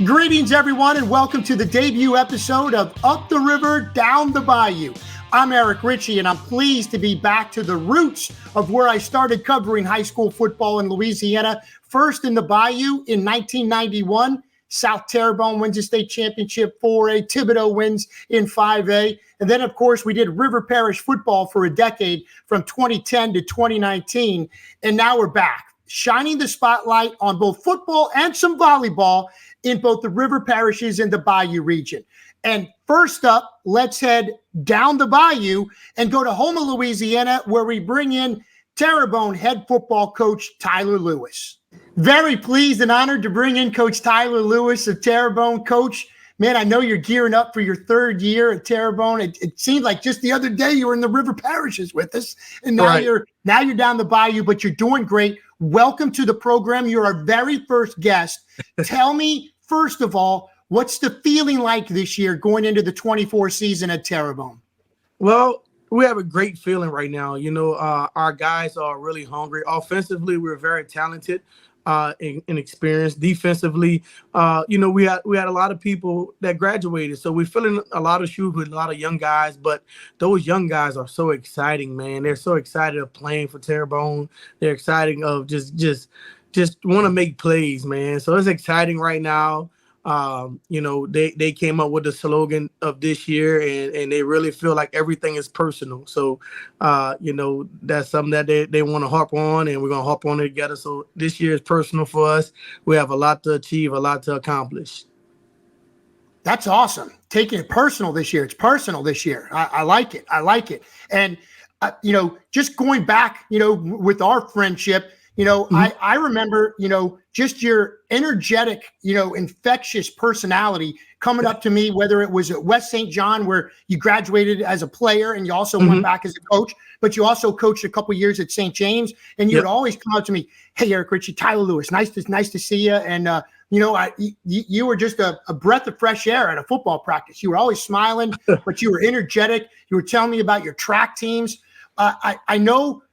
Greetings, everyone, and welcome to the debut episode of Up the River, Down the Bayou. I'm Eric Richey, and I'm pleased to be back to the roots of where I started covering high school football in Louisiana. First in the Bayou in 1991, South Terrebonne wins the state championship 4A, Thibodaux wins in 5A. And then, of course, we did River Parish football for a decade from 2010 to 2019. And now we're back, shining the spotlight on both football and some volleyball in both the River Parishes and the Bayou region. And first up, let's head down the Bayou and go to Houma, Louisiana, where we bring in Terrebonne Head Football Coach Tyler Lewis. Very pleased and honored to bring in Coach Tyler Lewis of Terrebonne. Coach, man, I know you're gearing up for your third year at Terrebonne. It seemed like just the other day you were in the River Parishes with us, and now you're down the Bayou, but you're doing great. Welcome to the program. You're our very first guest. Tell me, first of all, what's the feeling like this year going into the 24 season at Terrebonne? Well, we have a great feeling right now. You know, our guys are really hungry. Offensively, we're very talented and experienced. Defensively, we had a lot of people that graduated. So we're filling a lot of shoes with a lot of young guys. But those young guys are so exciting, man. They're so excited of playing for Terrebonne. They're excited of just want to make plays, man. So it's exciting right now. They came up with the slogan of this year, and they really feel like everything is personal. So, that's something that they want to harp on, and we're going to harp on it together. So this year is personal for us. We have a lot to achieve, a lot to accomplish. That's awesome. Taking it personal this year. It's personal this year. I like it. I like it. And, just going back, with our friendship, I remember, just your energetic, infectious personality coming up to me, whether it was at West St. John, where you graduated as a player and you also went back as a coach, but you also coached a couple years at St. James, and you'd always come up to me, "Hey, Eric Richey, Tyler Lewis, nice to see you." And, you were just a breath of fresh air at a football practice. You were always smiling, but you were energetic. You were telling me about your track teams. I know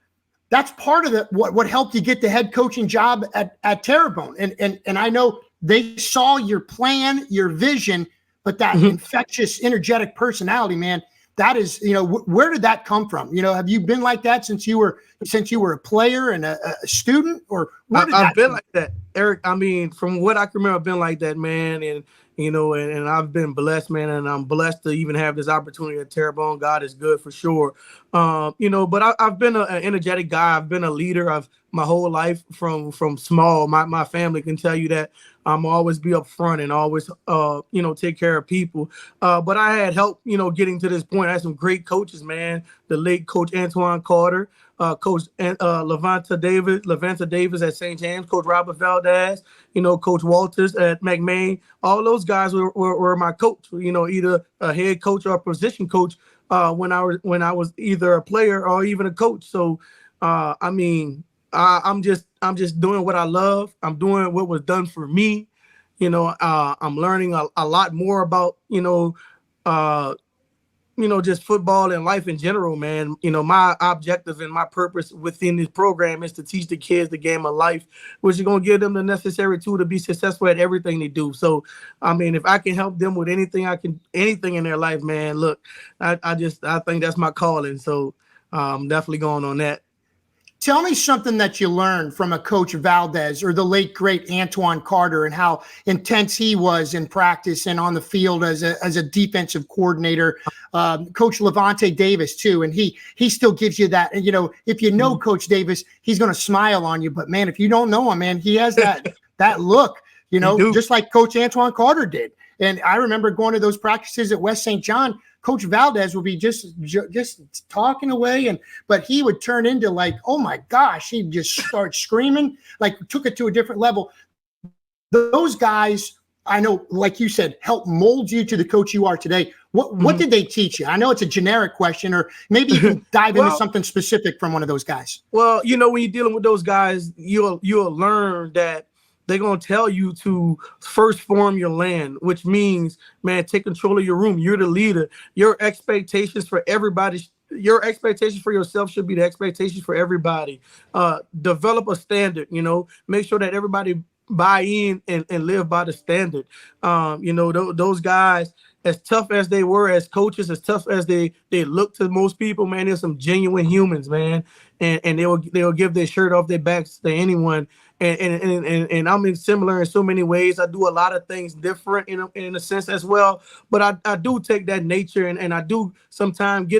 that's part of what helped you get the head coaching job at Terrebonne. And I know they saw your plan, your vision, but that infectious, energetic personality, man, that is, where did that come from? Have you been like that since you were a player and a student, or I've been like that, Eric? I mean, from what I can remember, I've been like that, man. And and I've been blessed, man, and I'm blessed to even have this opportunity at Terrebonne. God is good for sure. But I've been an energetic guy. I've been a leader of my whole life from small. My family can tell you that I'm always be up front and always, take care of people. But I had help, getting to this point. I had some great coaches, man. The late Coach Antoine Carter, Coach Levanta Davis at St. James, Coach Robert Valdez, Coach Walters at McMain. All those guys were my coach, either a head coach or a position coach when I was either a player or even a coach. So, I'm just doing what I love. I'm doing what was done for me. I'm learning a lot more about, just football and life in general, man. My objective and my purpose within this program is to teach the kids the game of life, which is going to give them the necessary tool to be successful at everything they do. So, if I can help them with anything in their life, man, look, I think that's my calling. So I'm definitely going on that. Tell me something that you learned from a Coach Valdez or the late, great Antoine Carter, and how intense he was in practice and on the field as a defensive coordinator. Coach Levante Davis, too, and he still gives you that. And, if you know Coach Davis, he's going to smile on you. But, man, if you don't know him, man, he has that look, just like Coach Antoine Carter did. And I remember going to those practices at West St. John. Coach Valdez would be just talking away, but he would turn into like, oh my gosh, he'd just start screaming, like took it to a different level. Those guys, I know, like you said, help mold you to the coach you are today. What did they teach you? I know it's a generic question, or maybe you can dive into something specific from one of those guys. Well, when you're dealing with those guys, you'll learn that they're going to tell you to first form your land, which means, man, take control of your room. You're the leader. Your expectations for everybody, your expectations for yourself should be the expectations for everybody. Develop a standard, make sure that everybody buy in and live by the standard. Those guys, as tough as they were as coaches, as tough as they look to most people, man, they're some genuine humans, man. And they'll give their shirt off their backs to anyone. And I'm similar in so many ways. I do a lot of things different in a sense as well. But I do take that nature and I do sometimes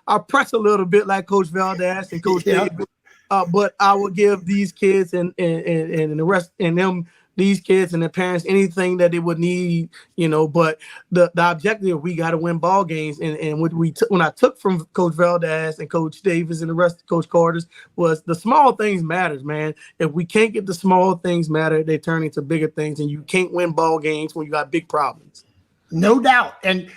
I press a little bit like Coach Valdez and Coach David. But I will give these kids and the rest and them, these kids and their parents, anything that they would need, but the objective, we got to win ball games. And what when I took from Coach Valdez and Coach Davis and the rest of Coach Carter's was the small things matters, man. If we can't get the small things matter, they turn into bigger things, and you can't win ball games when you got big problems. No doubt. And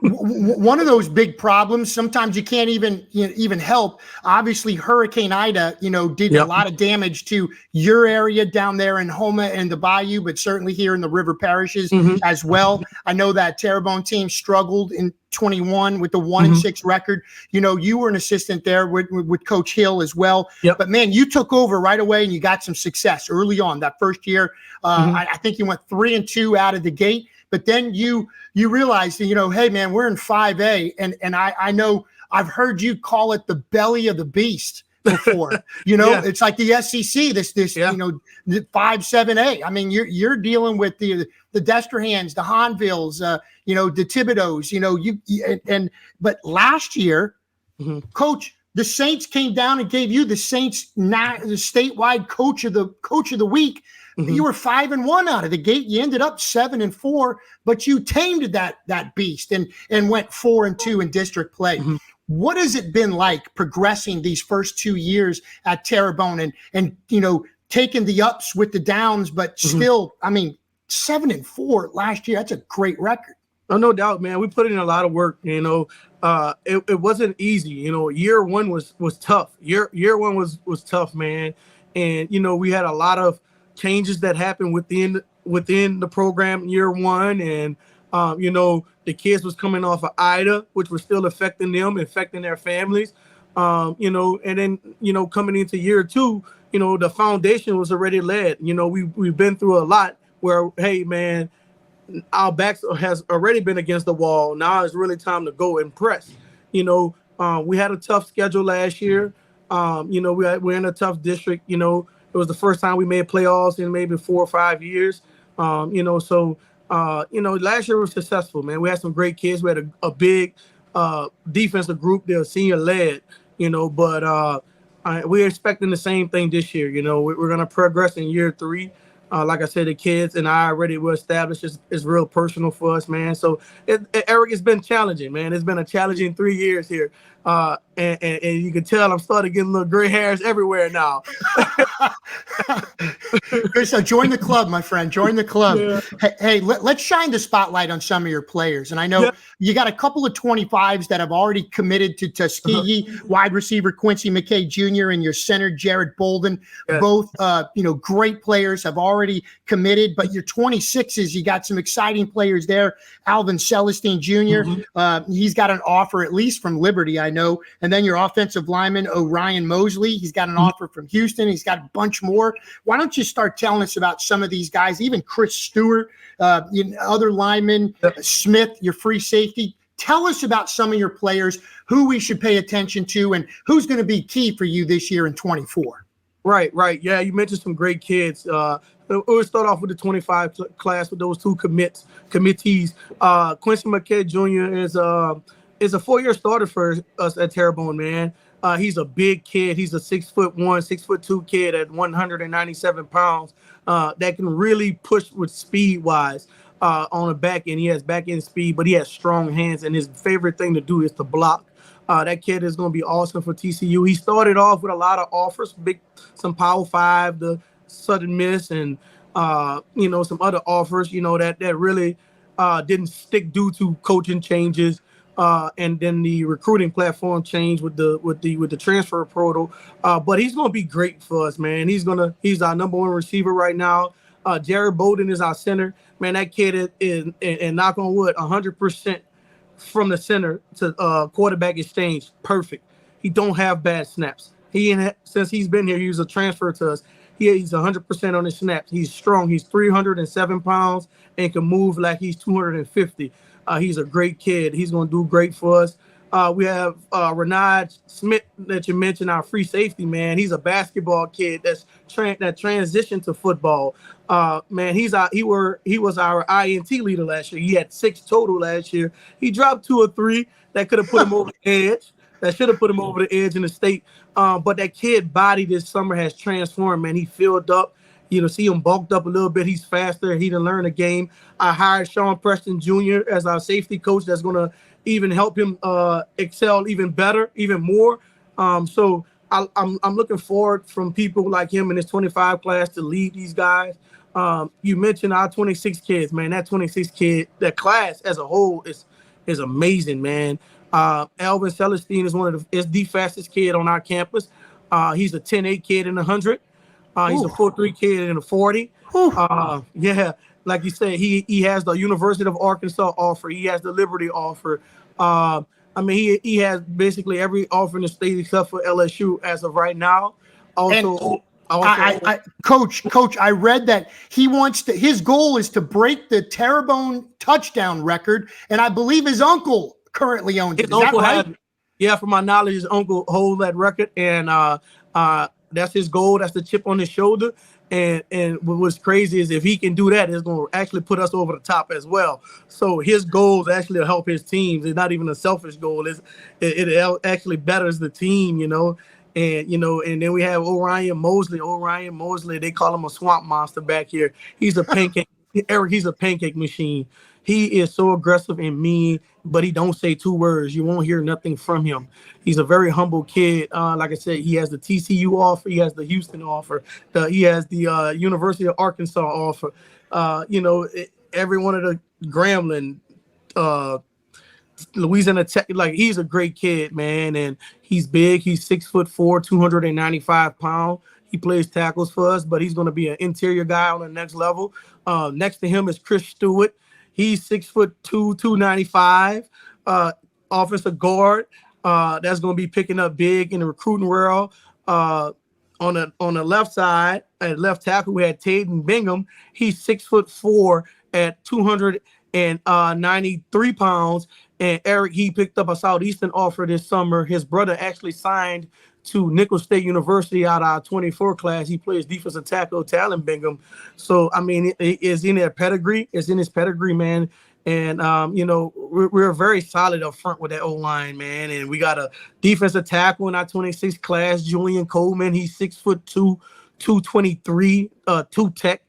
one of those big problems, sometimes you can't even help. Obviously, Hurricane Ida, did a lot of damage to your area down there in Houma and the Bayou, but certainly here in the River Parishes as well. I know that Terrebonne team struggled in 21 with the 1-6 record. You were an assistant there with Coach Hill as well. Yep. But man, you took over right away and you got some success early on that first year. I think you went 3-2 out of the gate. But then you realize, hey, man, we're in 5A. And I know I've heard you call it the belly of the beast before. It's like the SEC, this 5-7A. I mean, you're dealing with the Desterhans, the Hahnvilles, the Thibodeaux, but last year, Coach, the Saints came down and gave you the Saints the statewide coach of the week. You were 5-1 out of the gate. You ended up 7-4, but you tamed that beast and went 4-2 in district play. What has it been like progressing these first 2 years at Terrebonne and taking the ups with the downs, but still, 7-4 last year, that's a great record. Oh, no doubt, man. We put in a lot of work, it wasn't easy. Year one was tough. Year one was tough, man. And, we had a lot of changes that happened within the program year one. And, the kids was coming off of Ida, which was still affecting them, affecting their families. And then, coming into year two, the foundation was already laid. We've been through a lot where, hey, man, our backs has already been against the wall. Now it's really time to go and press. We had a tough schedule last year. We're in a tough district. It was the first time we made playoffs in maybe 4 or 5 years. Last year was successful, man. We had some great kids. We had a big defensive group. They're senior led, but we're expecting the same thing this year. We're going to progress in year three. Like I said, the kids and I already were established. It's real personal for us, man. So, Eric, it's been challenging, man. It's been a challenging 3 years here. And you can tell I'm starting to get little gray hairs everywhere now. So join the club, my friend. Join the club. Yeah. Hey, let's shine the spotlight on some of your players. And I know you got a couple of 25s that have already committed to Tuskegee, wide receiver Quincy McKay Jr. and your center Jared Bolden. Both, great players have already committed. But your 26s, you got some exciting players there. Alvin Celestine Jr. He's got an offer at least from Liberty, I know. And then your offensive lineman, Orion Mosley, he's got an offer from Houston. He's got a bunch more. Why don't you start telling us about some of these guys, even Chris Stewart, other linemen, Smith, your free safety. Tell us about some of your players, who we should pay attention to, and who's going to be key for you this year in 24. Right. Yeah, you mentioned some great kids. We'll start off with the 25 class with those two committees. Quincy McKay Jr. is a 4-year starter for us at Terrebonne, man. He's a big kid. He's a 6'1", 6'2" kid at 197 pounds that can really push with speed-wise on the back end. He has back-end speed, but he has strong hands, and his favorite thing to do is to block. That kid is going to be awesome for TCU. He started off with a lot of offers, some Power 5, the Southern Miss, and some other offers, that really didn't stick due to coaching changes. And then the recruiting platform changed with the transfer portal. But he's going to be great for us, man. He's our number one receiver right now. Jared Bolden is our center. Man, that kid is and knock on wood, 100% from the center to quarterback exchange. Perfect. He don't have bad snaps. Since he's been here, he was a transfer to us. He's 100% on his snaps. He's strong. He's 307 pounds and can move like he's 250. He's a great kid. He's going to do great for us. We have Renard Smith that you mentioned, our free safety, man. He's a basketball kid that transitioned to football. Man, he was our INT leader last year. He had 6 total last year. He dropped 2 or 3 that could have put him over the edge. That should have put him over the edge in the state. But that kid body this summer has transformed, man. He filled up. See him bulked up a little bit. He's faster. He done learn the game. I hired Sean Preston Jr. as our safety coach. That's going to even help him excel even better, even more. So I'm looking forward from people like him in this 25 class to lead these guys. You mentioned our 26 kids, man. That 26 kid, that class as a whole is amazing, man. Alvin Celestine is the fastest kid on our campus. He's a 10.8 kid in the 100. He's a 4.3 kid in the 40. Yeah, like you said, he has the University of Arkansas offer. He has the Liberty offer. He has basically every offer in the state except for LSU as of right now. Coach, I read that his goal is to break the Terrebonne touchdown record, and I believe his uncle currently owns it. Is that right? From my knowledge, his uncle holds that record, and that's his goal. That's the chip on his shoulder. And what's crazy is if he can do that, it's going to actually put us over the top as well. So his goals actually help his teams. It's not even a selfish goal. It actually betters the team, And then we have Orion Mosley. They call him a swamp monster back here. He's a pancake. Eric, he's a pancake machine. He is so aggressive and mean, but he don't say 2 words. You won't hear nothing from him. He's a very humble kid. Like I said, he has the TCU offer. He has the Houston offer. He has the University of Arkansas offer. Every one of the Grambling, Louisiana Tech, like he's a great kid, man. And he's big. He's 6'4", 295 pounds. He plays tackles for us, but he's going to be an interior guy on the next level. Next to him is Chris Stewart. He's 6'2", 295, offensive guard. That's going to be picking up big in the recruiting world. On the left side, at left tackle, we had Taden Bingham. He's 6'4" at 293 pounds. And Eric, he picked up a Southeastern offer this summer. His brother actually signed to Nicholls State University out of our 24 class. He plays defensive tackle, Talon Bingham. So, it's in their pedigree. It's in his pedigree, man. And, we're very solid up front with that O-line, man. And we got a defensive tackle in our 26 class, Julian Coleman. He's 6'2", 223, 2-tech.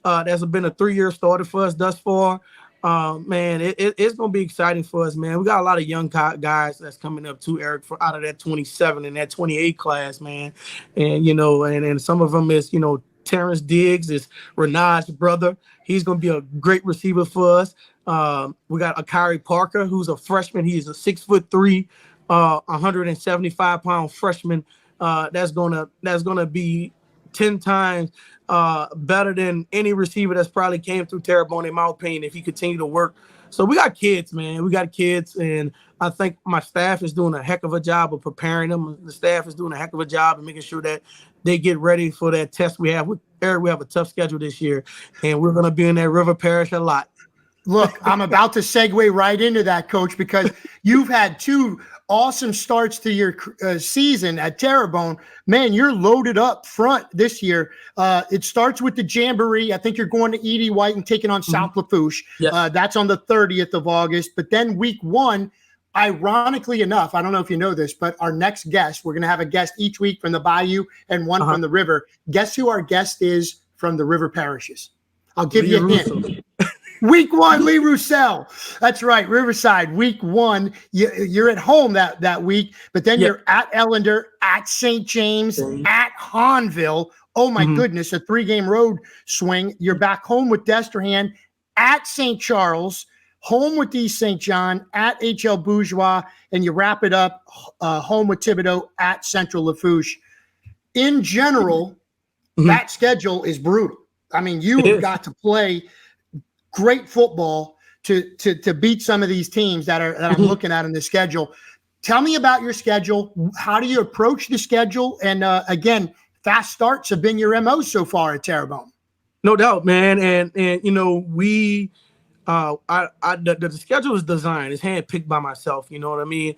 That's been a 3-year starter for us thus far. Man, it's going to be exciting for us, man. We got a lot of young guys that's coming up too, Eric, out of that 27 and that 28 class, man. And, and some of them is, Terrence Diggs is Renard's brother. He's going to be a great receiver for us. We got Akari Parker, who's a freshman. He's a 6'3", 175-pound freshman. That's gonna be 10 times better than any receiver that's probably came through Terrebonne, in my opinion, if he continue to work. So we got kids, man. We got kids, and I think my staff is doing a heck of a job of preparing them. The staff is doing a heck of a job of making sure that they get ready for that test we have. With Eric, we have a tough schedule this year, and we're going to be in that River Parish a lot. Look, I'm about to segue right into that, Coach, because you've had 2 awesome starts to your season at Terrebonne. Man, you're loaded up front this year. It starts with the Jamboree. I think you're going to Edie White and taking on South Lafourche. Yes. That's on the 30th of August. But then week 1, ironically enough, I don't know if you know this, but our next guest, we're going to have a guest each week from the Bayou and one from the River. Guess who our guest is from the River Parishes? I'll give you a hint. Week 1, Lee Roussel. That's right, Riverside. Week 1, you're at home that week, but then you're at Ellender, at St. James, at Hahnville. Oh, my goodness, a 3-game road swing. You're back home with Destrehan, at St. Charles, home with East St. John, at H.L. Bourgeois, and you wrap it up home with Thibodaux, at Central Lafourche. In general, that schedule is brutal. I mean, you have got to play great football to beat some of these teams that I'm looking at in the schedule. Tell me about your schedule. How do you approach the schedule? And again, fast starts have been your MO so far at Terrebonne. No doubt, man. And you know, we the schedule is designed, it's handpicked by myself, you know what I mean?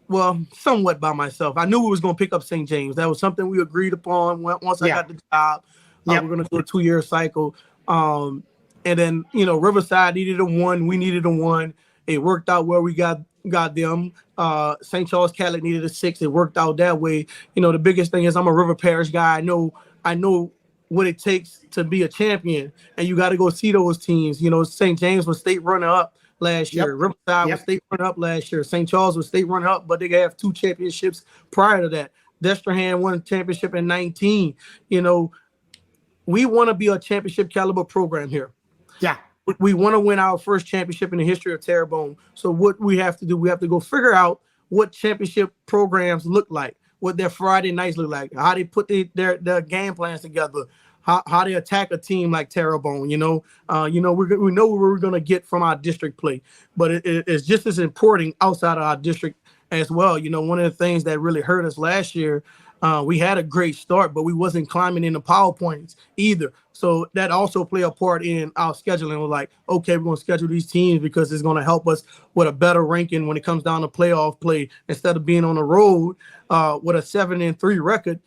Well, somewhat by myself. I knew we was going to pick up St. James. That was something we agreed upon once I got the job. We're going to do a 2-year cycle. And then, you know, Riverside needed a 1. We needed a 1. It worked out where we got them. St. Charles Catholic needed a 6. It worked out that way. You know, the biggest thing is I'm a River Parish guy. I know what it takes to be a champion, and you got to go see those teams. You know, St. James was state runner-up last year. Riverside was state runner-up last year. St. Charles was state runner-up, but they have 2 championships prior to that. Destrehan won a championship in 19. You know, we want to be a championship caliber program here. Yeah. We want to win our first championship in the history of Terrebonne. So what we have to do, we have to go figure out what championship programs look like, what their Friday nights look like, how they put their game plans together, how they attack a team like Terrebonne. We know what we're going to get from our district play, but it's just as important outside of our district as well. You know, one of the things that really hurt us last year, we had a great start, but we wasn't climbing in the PowerPoints either. So that also played a part in our scheduling. We're like, okay, we're going to schedule these teams because it's going to help us with a better ranking when it comes down to playoff play. Instead of being on the road with a 7-3 record,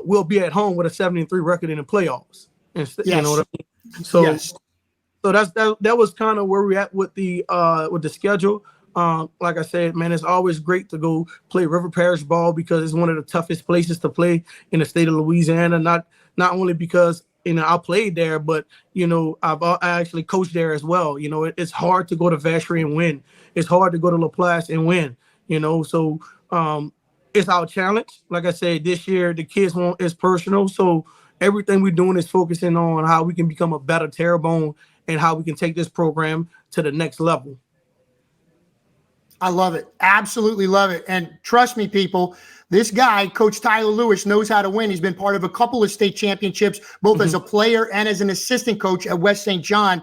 we'll be at home with a 7-3 record in the playoffs. You know what I mean? So, so that was kind of where we at with the schedule. Like I said, man, it's always great to go play River Parish ball because it's one of the toughest places to play in the state of Louisiana. Not only because, you know, I played there, but, you know, I actually coached there as well. You know, it's hard to go to Vacherie and win. It's hard to go to LaPlace and win, you know. So it's our challenge. Like I said, this year, the kids want it's personal. So everything we're doing is focusing on how we can become a better Terrebonne and how we can take this program to the next level. I love it. Absolutely love it. And trust me, people, this guy, Coach Tyler Lewis, knows how to win. He's been part of a couple of state championships, both as a player and as an assistant coach at West St. John.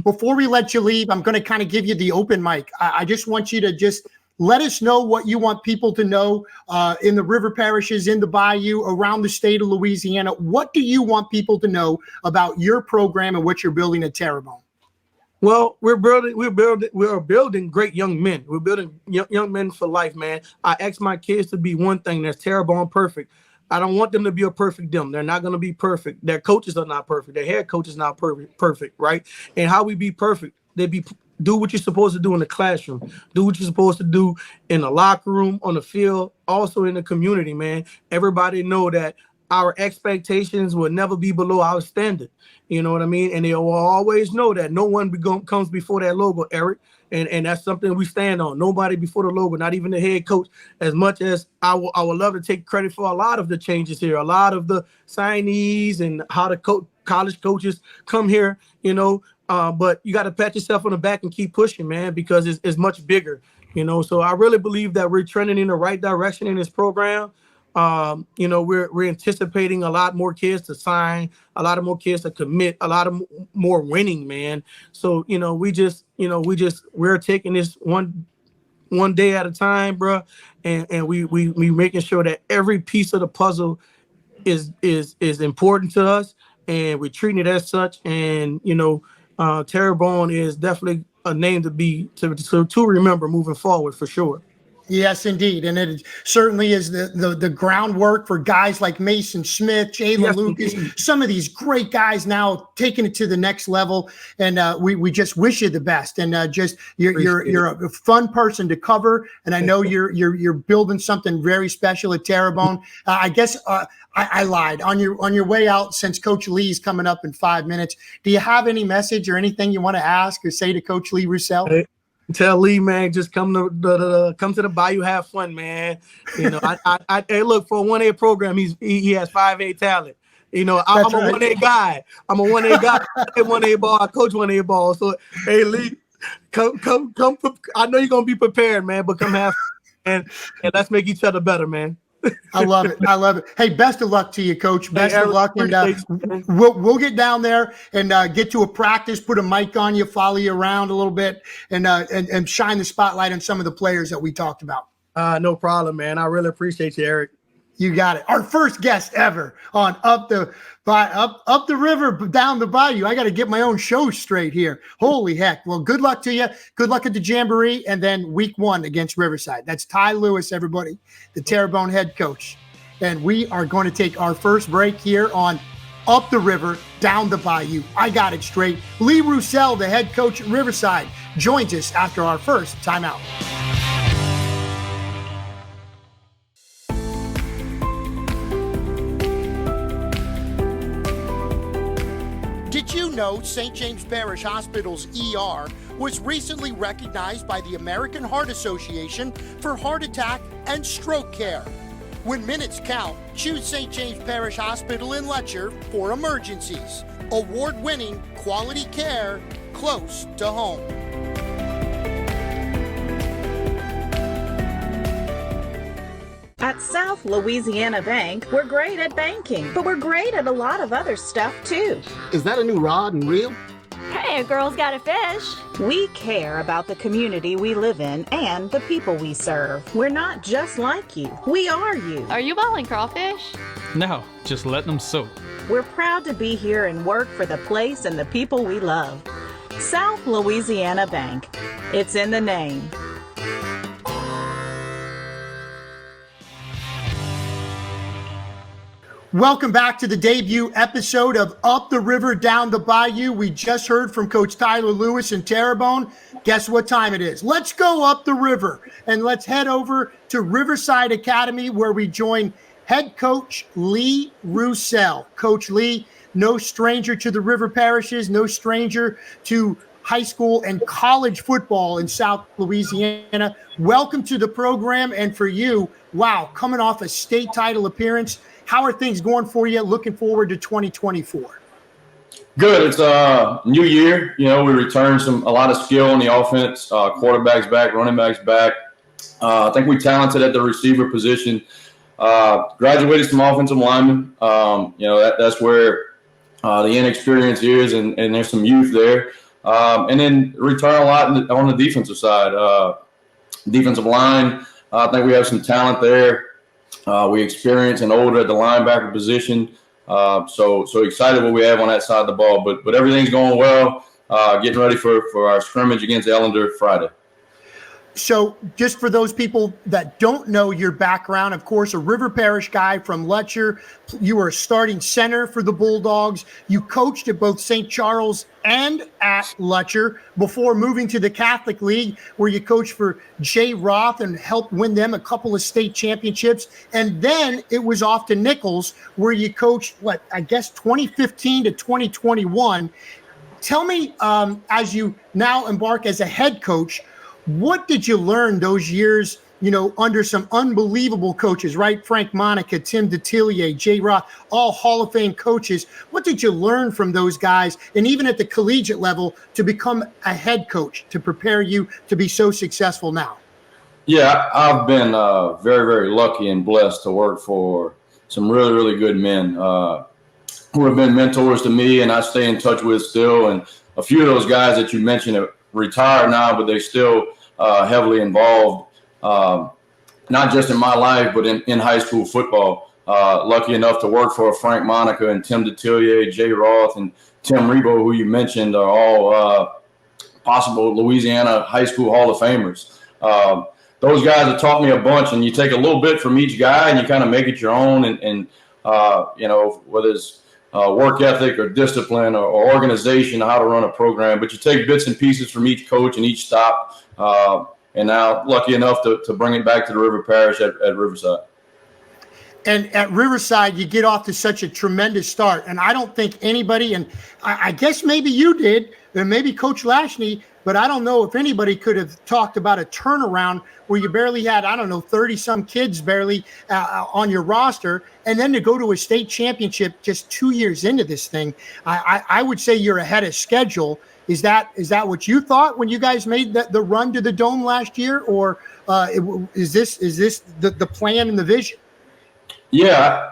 Before we let you leave, I'm going to kind of give you the open mic. I just want you to just let us know what you want people to know in the River Parishes, in the Bayou, around the state of Louisiana. What do you want people to know about your program and what you're building at Terrebonne? Well, we're building great young men. We're building young men for life, man. I ask my kids to be one thing. That's Terrebonne perfect. I don't want them to be a perfect them. They're not going to be perfect. Their coaches are not perfect. Their head coach is not perfect, right? And how we be perfect? Do what you're supposed to do in the classroom. Do what you're supposed to do in the locker room, on the field, also in the community, man. Everybody know that our expectations will never be below our standard. You know what I mean? And they will always know that no one comes before that logo, Eric. And that's something we stand on. Nobody before the logo, not even the head coach. As much as I would love to take credit for a lot of the changes here, a lot of the signees and how the college coaches come here, you know. But you got to pat yourself on the back and keep pushing, man, because it's much bigger, you know. So I really believe that we're trending in the right direction in this program. You know, we're anticipating a lot more kids to sign, a lot of more kids to commit, a lot of more winning, man. So, you know, we're taking this one day at a time, bro. And we making sure that every piece of the puzzle is important to us, and we're treating it as such. And, you know, Terrebonne is definitely a name to remember moving forward for sure. Yes, indeed. And it certainly is the groundwork for guys like Mason Smith, Jalen Lucas, some of these great guys now taking it to the next level. And we just wish you the best. And you're a fun person to cover. And I know you're building something very special at Terrebonne. I guess I lied. On your way out, since Coach Lee's coming up in 5 minutes, do you have any message or anything you want to ask or say to Coach Lee Roussel? Tell Lee, man, just come to the Bayou, have fun, man. You know, hey, look, for a 1A program, he has 5A talent. You know, I'm a 1A guy. I'm a 1A guy. I play 1A ball. I coach 1A ball. So, hey, Lee, come. I know you're gonna be prepared, man, but come have fun, and let's make each other better, man. I love it. I love it. Hey, best of luck to you, Coach. Best of luck. And we'll get down there and get to a practice, put a mic on you, follow you around a little bit, and shine the spotlight on some of the players that we talked about. No problem, man. I really appreciate you, Eric. You got it. Our first guest ever on up the river, down the bayou. I got to get my own show straight here. Holy heck. Well, good luck to you. Good luck at the Jamboree. And then week 1 against Riverside. That's Ty Lewis, everybody, the Terrebonne head coach. And we are going to take our first break here on Up the River, Down the Bayou. I got it straight. Lee Roussel, the head coach at Riverside, joins us after our first timeout. Did you know St. James Parish Hospital's ER was recently recognized by the American Heart Association for heart attack and stroke care? When minutes count, choose St. James Parish Hospital in Lutcher for emergencies. Award-winning quality care close to home. At South Louisiana Bank, we're great at banking, but we're great at a lot of other stuff too. Is that a new rod and reel? Hey, a girl's got a fish. We care about the community we live in and the people we serve. We're not just like you. We are you. Are you boiling crawfish? No, just letting them soak. We're proud to be here and work for the place and the people we love. South Louisiana Bank. It's in the name. Welcome back to the debut episode of Up the River, Down the Bayou. We just heard from Coach Tyler Lewis in Terrebonne. Guess what time it is? Let's go up the river and let's head over to Riverside Academy where we join head coach Lee Roussel. Coach Lee, no stranger to the River Parishes, no stranger to high school and college football in South Louisiana. Welcome to the program. And for you, wow, coming off a state title appearance, how are things going for you? Looking forward to 2024. Good. It's a new year. You know, we returned a lot of skill on the offense. Quarterbacks back, running backs back. I think we talented at the receiver position. Graduated some offensive linemen. You know, that's where the inexperience is, and there's some youth there. And then return a lot on the defensive side. Defensive line, I think we have some talent there. We experience and older at the linebacker position. So excited what we have on that side of the ball. But everything's going well. Getting ready for our scrimmage against Ellender Friday. So just for those people that don't know your background, of course, a River Parish guy from Lutcher. You were a starting center for the Bulldogs. You coached at both St. Charles and at Lutcher before moving to the Catholic League, where you coached for Jay Roth and helped win them a couple of state championships. And then it was off to Nichols, where you coached, 2015 to 2021. Tell me, as you now embark as a head coach, what did you learn those years, you know, under some unbelievable coaches, right? Frank Monica, Tim Detillier, Jay Roth, all Hall of Fame coaches. What did you learn from those guys, and even at the collegiate level, to become a head coach, to prepare you to be so successful now? Yeah, I've been very, very lucky and blessed to work for some really, really good men who have been mentors to me and I stay in touch with still. And a few of those guys that you mentioned are retired now, but they still heavily involved, not just in my life, but in high school football. Lucky enough to work for Frank Monica and Tim Detillier, Jay Roth, and Tim Rebo, who you mentioned, are all possible Louisiana high school Hall of Famers. Those guys have taught me a bunch, and you take a little bit from each guy and you kind of make it your own. And you know, whether it's work ethic or discipline or organization, how to run a program, but you take bits and pieces from each coach and each stop. And now lucky enough to bring it back to the River Parish at Riverside. And at Riverside, you get off to such a tremendous start. And I don't think anybody, and I guess maybe you did, and maybe Coach Lashney, but I don't know if anybody could have talked about a turnaround where you barely had, 30-some kids barely on your roster. And then to go to a state championship just 2 years into this thing, I would say you're ahead of schedule. Is that what you thought when you guys made the run to the Dome last year, or is this the plan and the vision? Yeah,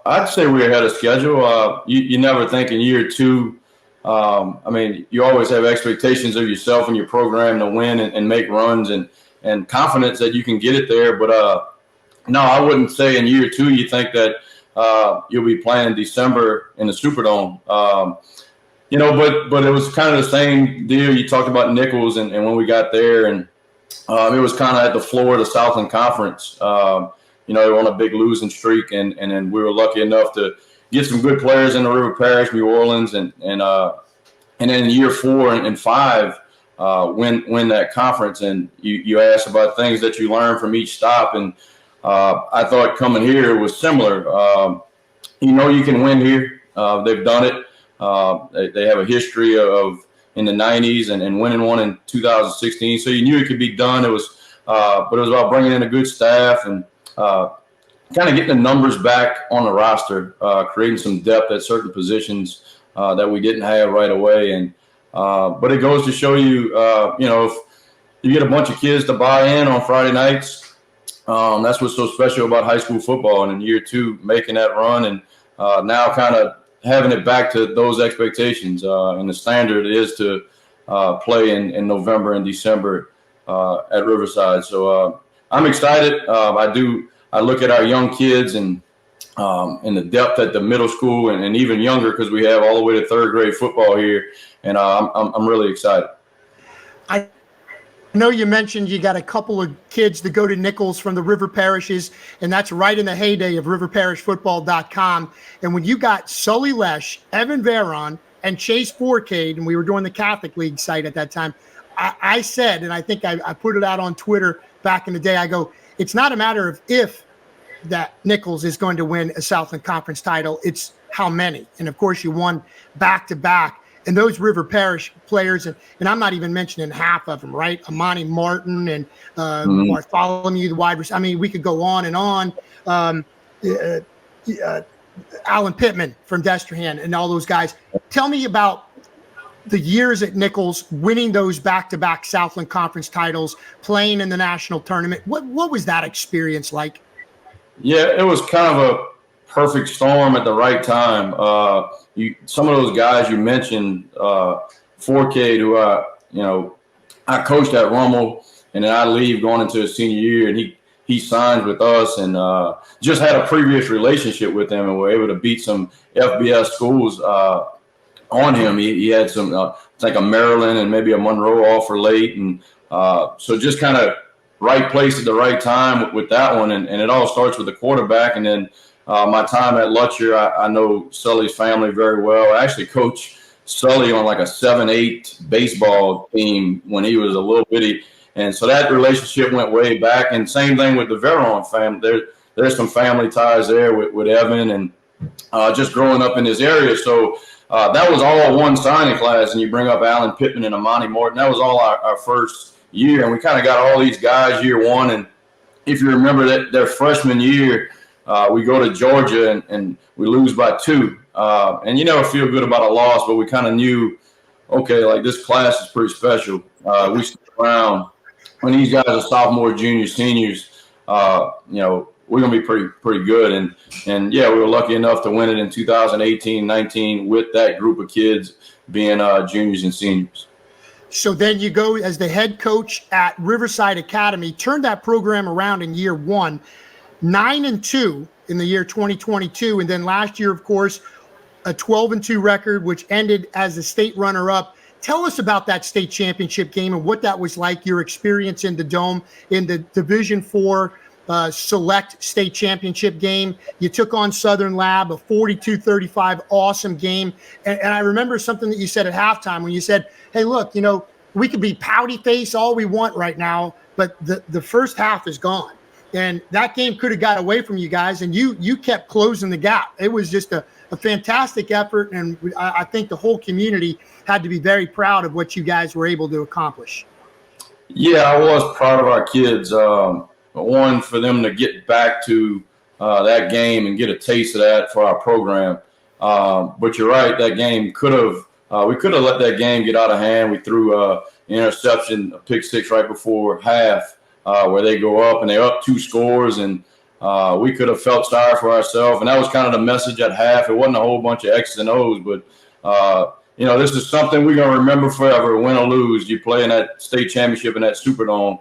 I'd say we're ahead of schedule. You never think in year two. I mean, you always have expectations of yourself and your program to win and make runs and confidence that you can get it there. But no, I wouldn't say in year 2 you think that you'll be playing in December in the Superdome. But it was kind of the same deal. You talked about Nichols and when we got there, and it was kind of at the floor of the Southland Conference. They were on a big losing streak, and then we were lucky enough to get some good players in the River Parish, New Orleans, and then in year 4 and 5, win that conference. And you asked about things that you learned from each stop, and I thought coming here was similar. You can win here. They've done it. They have a history of in the 90s and winning one in 2016. So you knew it could be done. But it was about bringing in a good staff and kind of getting the numbers back on the roster, creating some depth at certain positions that we didn't have right away. But it goes to show you, if you get a bunch of kids to buy in on Friday nights, that's what's so special about high school football. And in year 2, making that run and now kind of having it back to those expectations. And the standard is to play in November and December at Riverside. So I'm excited. I look at our young kids and the depth at the middle school and even younger, because we have all the way to 3rd grade football here. And I'm really excited. I know you mentioned you got a couple of kids to go to Nichols from the River Parishes, and that's right in the heyday of riverparishfootball.com. And when you got Sully Lesh, Evan Veron, and Chase Forcade, and we were doing the Catholic League site at that time, I said, and I think I put it out on Twitter back in the day, I go, it's not a matter of if that Nichols is going to win a Southland Conference title, it's how many. And of course, you won back-to-back. And those River Parish players, and I'm not even mentioning half of them, right? Amani Martin and Bartholomew, the wide receiver. I mean, we could go on and on. Alan Pittman from Destrehan and all those guys. Tell me about the years at Nichols, winning those back-to-back Southland Conference titles, playing in the national tournament. What was that experience like? Yeah, it was kind of a perfect storm at the right time. Some of those guys you mentioned, Forcade, who I coached at Rommel, and then I leave going into his senior year, and he signs with us, and just had a previous relationship with him, and were able to beat some FBS schools on him. He had some, like a Maryland and maybe a Monroe offer late, and so just kind of right place at the right time with that one, and it all starts with the quarterback. And then my time at Lutcher, I know Sully's family very well. I actually coached Sully on like a 7-8 baseball team when he was a little bitty, and so that relationship went way back. And same thing with the Veron family. There's some family ties there with Evan, and just growing up in this area. So that was all one signing class, and you bring up Alan Pittman and Amani Martin. That was all our first year, and we kind of got all these guys year 1. And if you remember that their freshman year, we go to Georgia and we lose by 2. And you never feel good about a loss, but we kind of knew, okay, like this class is pretty special. We stick around. When these guys are sophomores, juniors, seniors, we're going to be pretty good. And yeah, we were lucky enough to win it in 2018-19 with that group of kids being juniors and seniors. So then you go as the head coach at Riverside Academy, turned that program around in year 1, 9-2 in the year 2022. And then last year, of course, a 12-2 record, which ended as the state runner-up. Tell us about that state championship game and what that was like, your experience in the Dome in the Division IV select state championship game. You took on Southern Lab, a 42-35 awesome game. And I remember something that you said at halftime when you said, hey, look, we could be pouty face all we want right now, but the first half is gone. And that game could have got away from you guys, and you kept closing the gap. It was just a fantastic effort, and I think the whole community had to be very proud of what you guys were able to accomplish. Yeah, I was proud of our kids. One, for them to get back to that game and get a taste of that for our program. But you're right, that game we could have let that game get out of hand. We threw an interception, a pick six right before half, where they go up and they're up 2 scores, and we could have felt sorry for ourselves. And that was kind of the message at half. It wasn't a whole bunch of X's and O's, but this is something we're going to remember forever, win or lose. You play in that state championship in that Superdome.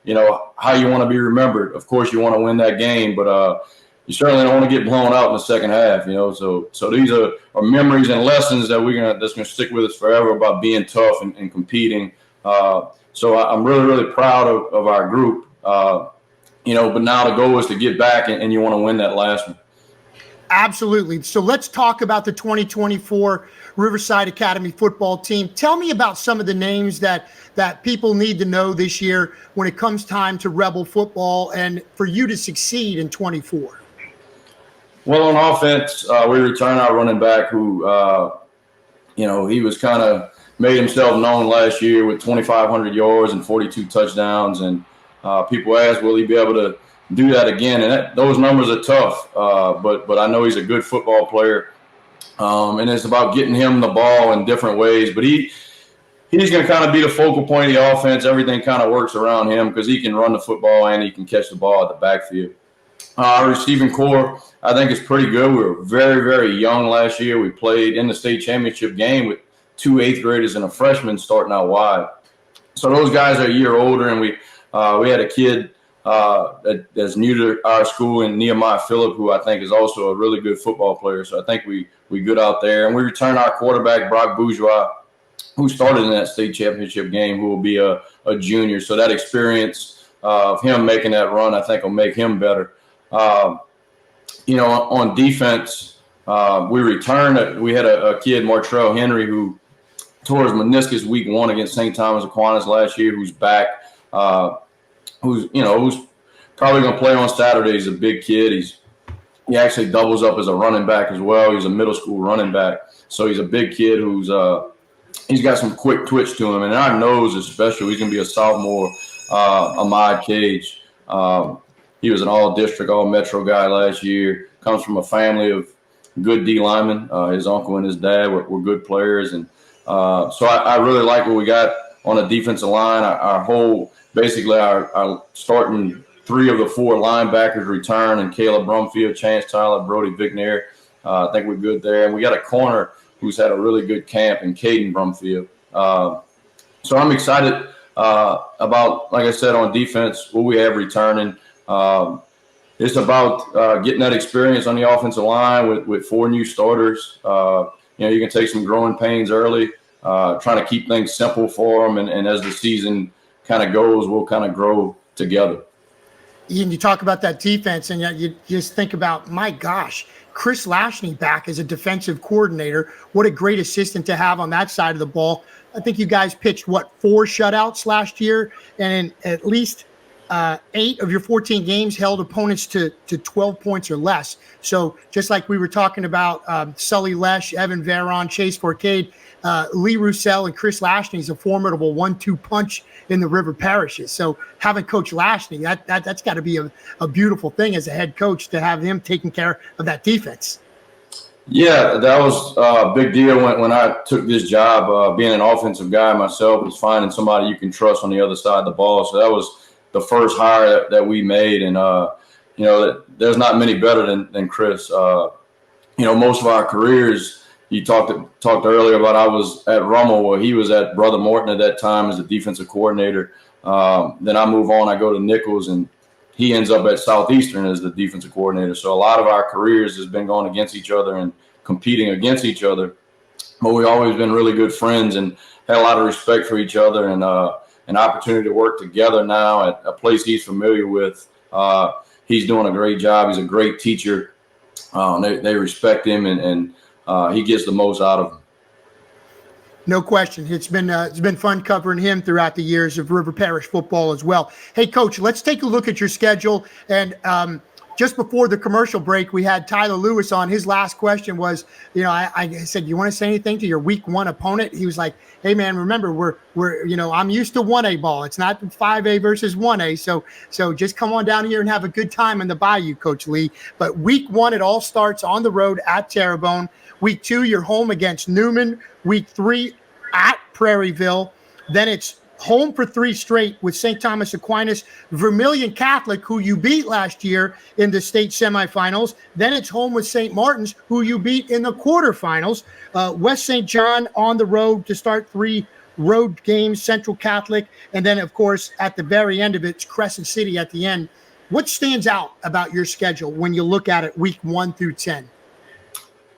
how you want to be remembered. Of course, you want to win that game, but you certainly don't want to get blown out in the second half. So these are memories and lessons that that's gonna stick with us forever about being tough and competing. So I'm really, really proud of our group. But now the goal is to get back and you want to win that last one. Absolutely. So let's talk about the 2024 Riverside Academy football team. Tell me about some of the names that people need to know this year when it comes time to Rebel football and for you to succeed in 24. Well, on offense, we return our running back who, he was kind of made himself known last year with 2,500 yards and 42 touchdowns. And people ask, will he be able to do that again? And those numbers are tough, but I know he's a good football player. And it's about getting him the ball in different ways. But he's going to kind of be the focal point of the offense. Everything kind of works around him because he can run the football and he can catch the ball at the backfield. Our receiving core, I think, is pretty good. We were very, very young last year. We played in the state championship game with 2 8th graders and a freshman starting out wide. So those guys are a year older, and we had a kid that's new to our school, and Nehemiah Phillip, who I think is also a really good football player. So I think we good out there. And we return our quarterback, Brock Bourgeois, who started in that state championship game, who will be a junior. So that experience of him making that run, I think, will make him better. On defense, we returned. We had a kid, Martrell Henry, who tore his meniscus week 1 against St. Thomas Aquinas last year, who's back, who's probably going to play on Saturday. He's a big kid. He actually doubles up as a running back as well. He's a middle school running back. So he's a big kid who's he's got some quick twitch to him. And our nose is special. He's going to be a sophomore, Ahmad Cage. He was an all-district, all-metro guy last year. Comes from a family of good D linemen. His uncle and his dad were good players. And so I really like what we got on the defensive line. Our starting 3 of the 4 linebackers return, and Caleb Brumfield, Chance Tyler, Brody Vicknair. I think we're good there. And we got a corner who's had a really good camp in Caden Brumfield. So I'm excited about, like I said, on defense, what we have returning. It's about getting that experience on the offensive line with 4 new starters. You can take some growing pains early, trying to keep things simple for them. And as the season kind of goes, we'll kind of grow together. You talk about that defense, and you just think about, my gosh, Chris Lashney back as a defensive coordinator. What a great assistant to have on that side of the ball. I think you guys pitched, 4 shutouts last year, and in at least 8 of your 14 games held opponents to 12 points or less. So just like we were talking about Sully Lesh, Evan Veron, Chase Forcade, Lee Roussel, and Chris Lashney is a formidable 1-2 punch in the River Parishes. So having Coach Lashney, that's got to be a beautiful thing as a head coach to have him taking care of that defense. Yeah, that was a big deal when I took this job. Being an offensive guy myself, was finding somebody you can trust on the other side of the ball. So that was the first hire that we made. And, there's not many better than Chris. Most of our careers, you talked earlier about, I was at Rummel, where he was at Brother Morton at that time as a defensive coordinator. Then I move on, I go to Nichols, and he ends up at Southeastern as the defensive coordinator. So a lot of our careers has been going against each other and competing against each other. But we've always been really good friends and had a lot of respect for each other, and an opportunity to work together now at a place he's familiar with. He's doing a great job. He's a great teacher. They respect him, and he gets the most out of them. No question. It's been fun covering him throughout the years of River Parish football as well. Hey, Coach, let's take a look at your schedule. And just before the commercial break, we had Tyler Lewis on. His last question was, I said, you want to say anything to your week 1 opponent? He was like, hey, man, remember, we're I'm used to 1A ball. It's not 5A versus 1A. So just come on down here and have a good time in the Bayou, Coach Lee. But week 1, it all starts on the road at Terrebonne. Week 2, you're home against Newman. Week 3 at Prairieville. Then it's home for 3 straight with St. Thomas Aquinas, Vermilion Catholic, who you beat last year in the state semifinals. Then it's home with St. Martin's, who you beat in the quarterfinals. West St. John on the road to start 3 road games, Central Catholic, and then, of course, at the very end of it, it's Crescent City at the end. What stands out about your schedule when you look at it week 1 through 10?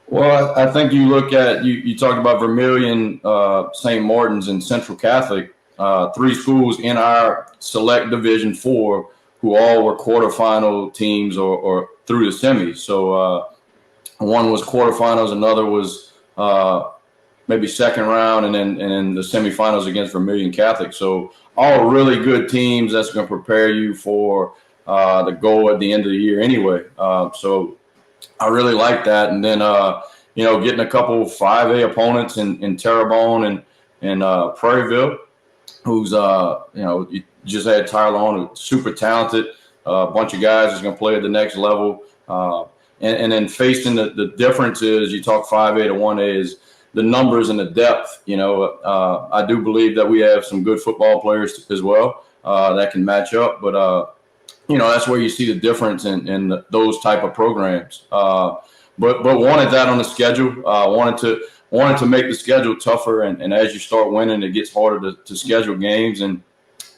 Well, I think you look at, you talked about Vermilion, St. Martin's, and Central Catholic, 3 schools in our select Division 4 who all were quarterfinal teams or through the semis. So one was quarterfinals, another was maybe second round, and then the semifinals against Vermilion Catholic. So all really good teams that's going to prepare you for the goal at the end of the year anyway. So I really like that. And then, getting a couple 5A opponents in Terrebonne and Prairieville, who's, you just had Tyler on, who's super talented, a bunch of guys that's going to play at the next level. And then facing the differences, you talk 5A to 1A, is the numbers and the depth. I do believe that we have some good football players as well that can match up. But, that's where you see the difference in those type of programs. But wanted that on the schedule. Wanted to make the schedule tougher. And as you start winning, it gets harder to schedule games. And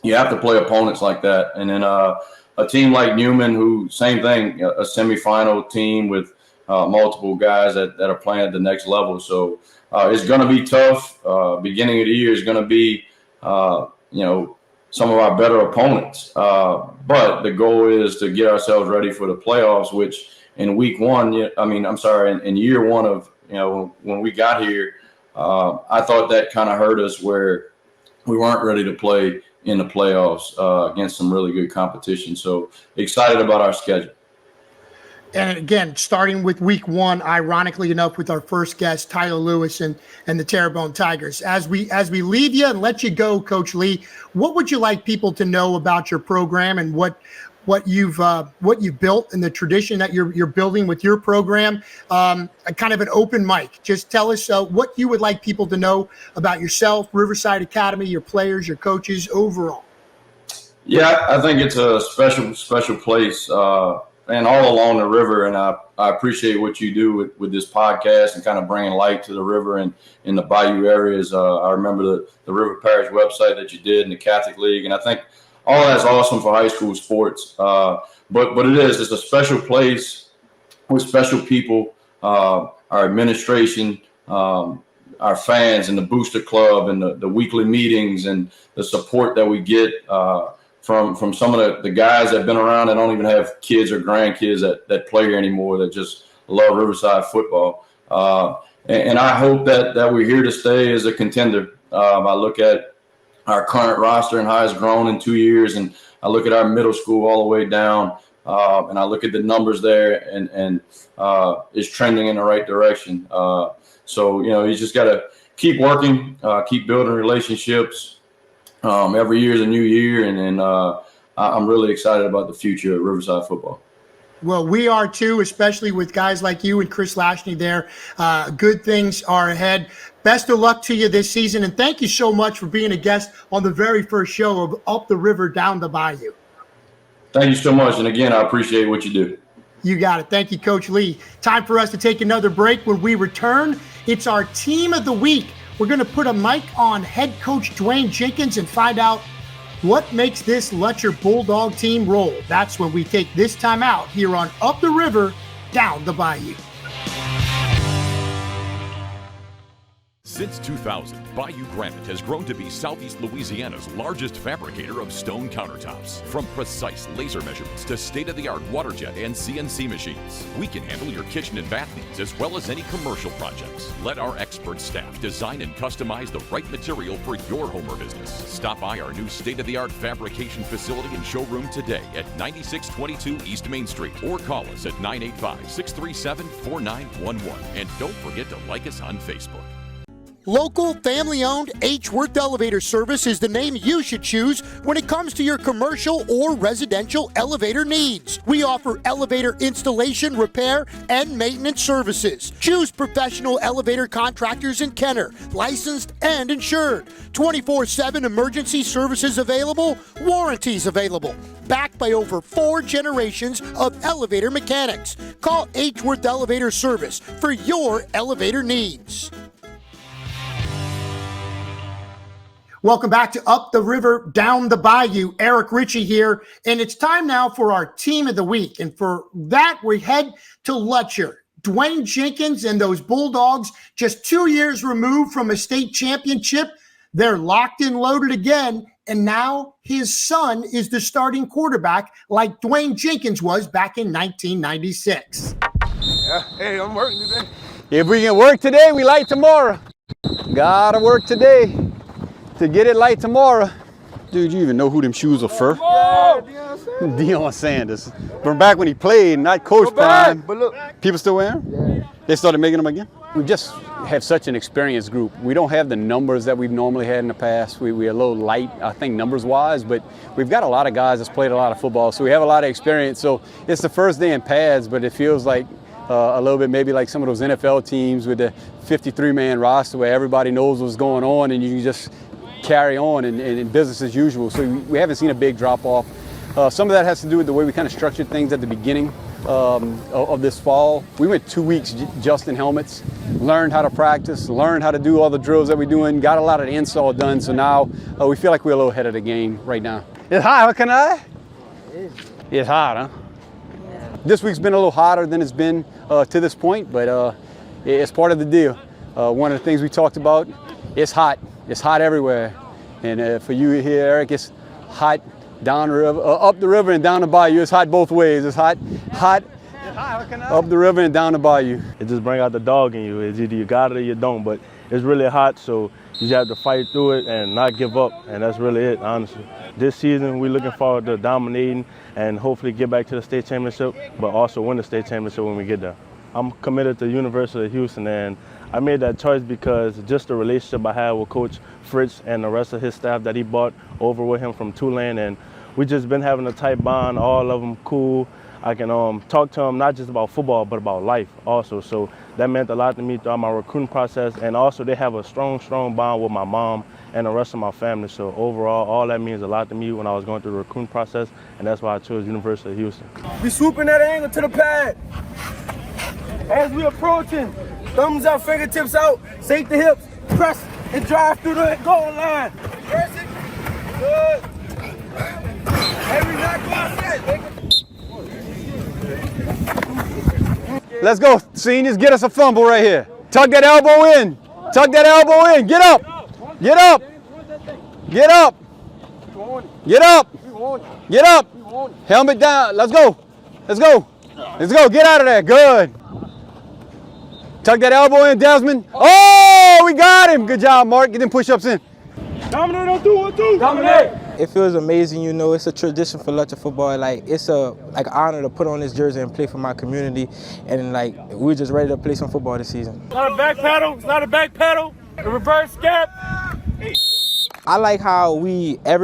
you have to play opponents like that. And then a team like Newman, who, same thing, a semifinal team with multiple guys that are playing at the next level. So it's going to be tough. Beginning of the year is going to be, some of our better opponents. But the goal is to get ourselves ready for the playoffs, which in week 1, in year 1 of, when we got here, I thought that kind of hurt us where we weren't ready to play in the playoffs against some really good competition. So excited about our schedule. And again, starting with week 1, ironically enough, with our first guest, Tyler Lewis and the Terrebonne Tigers. As we leave you and let you go, Coach Lee, what would you like people to know about your program and what you've built and the tradition that you're building with your program? Kind of an open mic. Just tell us what you would like people to know about yourself, Riverside Academy, your players, your coaches, overall. Yeah, I think it's a special place. And all along the river, and I appreciate what you do with this podcast and kind of bringing light to the river and in the Bayou areas. I remember the River Parish website that you did in the Catholic League, and I think all that's awesome for high school sports. But it's a special place with special people, our administration, our fans, and the Booster Club, and the weekly meetings, and the support that we get from some of the guys that have been around that don't even have kids or grandkids that play here anymore, that just love Riverside football. And I hope that we're here to stay as a contender. I look at our current roster and how it's grown in 2 years, and I look at our middle school all the way down, and I look at the numbers there, and it's trending in the right direction. So, you just got to keep working, keep building relationships. Every year is a new year, and I'm really excited about the future of Riverside football. Well, we are too, especially with guys like you and Chris Lashney there. Good things are ahead. Best of luck to you this season, and thank you so much for being a guest on the very first show of Up the River, Down the Bayou. Thank you so much, and again, I appreciate what you do. You got it. Thank you, Coach Lee. Time for us to take another break. When we return, it's our Team of the Week. We're going to put a mic on head coach Dwayne Jenkins and find out what makes this Lutcher Bulldog team roll. That's when we take this time out here on Up the River, Down the Bayou. Since 2000, Bayou Granite has grown to be Southeast Louisiana's largest fabricator of stone countertops. From precise laser measurements to state-of-the-art water jet and CNC machines, we can handle your kitchen and bath needs as well as any commercial projects. Let our expert staff design and customize the right material for your home or business. Stop by our new state-of-the-art fabrication facility and showroom today at 9622 East Main Street, or call us at 985-637-4911. And don't forget to like us on Facebook. Local, family-owned H. Worth Elevator Service is the name you should choose when it comes to your commercial or residential elevator needs. We offer elevator installation, repair, and maintenance services. Choose professional elevator contractors in Kenner, licensed and insured. 24/7 emergency services available, warranties available. Backed by over 4 generations of elevator mechanics. Call H. Worth Elevator Service for your elevator needs. Welcome back to Up the River, Down the Bayou. Eric Richey here, and it's time now for our Team of the Week. And for that, we head to Lutcher. Dwayne Jenkins and those Bulldogs, just 2 years removed from a state championship. They're locked and loaded again, and now his son is the starting quarterback like Dwayne Jenkins was back in 1996. Hey, I'm working today. If we can work today, we light tomorrow. Gotta work today to get it light tomorrow. Dude, you even know who them shoes are for? Yeah, Deion Sanders. From back when he played, not Coach Prime. But look, people still wear them? Yeah. They started making them again? We just have such an experienced group. We don't have the numbers that we've normally had in the past. We're a little light, I think, numbers-wise, but we've got a lot of guys that's played a lot of football, so we have a lot of experience. So it's the first day in pads, but it feels like a little bit maybe like some of those NFL teams with the 53-man roster where everybody knows what's going on and you just carry on and business as usual. So we haven't seen a big drop-off. Some of that has to do with the way we kind of structured things at the beginning of this fall. We went 2 weeks just in helmets, learned how to practice, learned how to do all the drills that we're doing, got a lot of the install done, so now we feel like we're a little ahead of the game right now. It's hot, what can I? It's hot, huh? This week's been a little hotter than it's been to this point, but it's part of the deal. One of the things we talked about, it's hot. It's hot everywhere. And for you here, Eric, it's hot down the river, up the river and down the bayou. It's hot both ways. It's hot up the river and down the bayou. It just brings out the dog in you. It's either you got it or you don't, but it's really hot, so you just have to fight through it and not give up, and that's really it, honestly. This season, we're looking forward to dominating and hopefully get back to the state championship, but also win the state championship when we get there. I'm committed to University of Houston, and I made that choice because just the relationship I had with Coach Fritz and the rest of his staff that he brought over with him from Tulane, and we just been having a tight bond, all of them cool. I can talk to them not just about football, but about life also. So that meant a lot to me throughout my recruiting process, and also they have a strong bond with my mom and the rest of my family. So overall, all that means a lot to me when I was going through the recruiting process, and that's why I chose University of Houston. We swooping that angle to the pad. As we approaching, thumbs out, fingertips out, sink the hips, press and drive through the goal line. Press it. Good. Every knock outside. Let's go, seniors. Get us a fumble right here. Tuck that elbow in. Tuck that elbow in. Get up. Get up. Get up. Get up. Get up. Helmet down. Let's go. Let's go. Let's go. Get out of there. Good. Tuck that elbow in, Desmond. Oh, we got him. Good job, Mark. Get them push-ups in. Dominate on 2 on 2. Dominate. It feels amazing, you know. It's a tradition for Lutcher football. Like, it's a honor to put on this jersey and play for my community. And like, we're just ready to play some football this season. It's not a back pedal. It's not a back pedal. A reverse step. I like how we had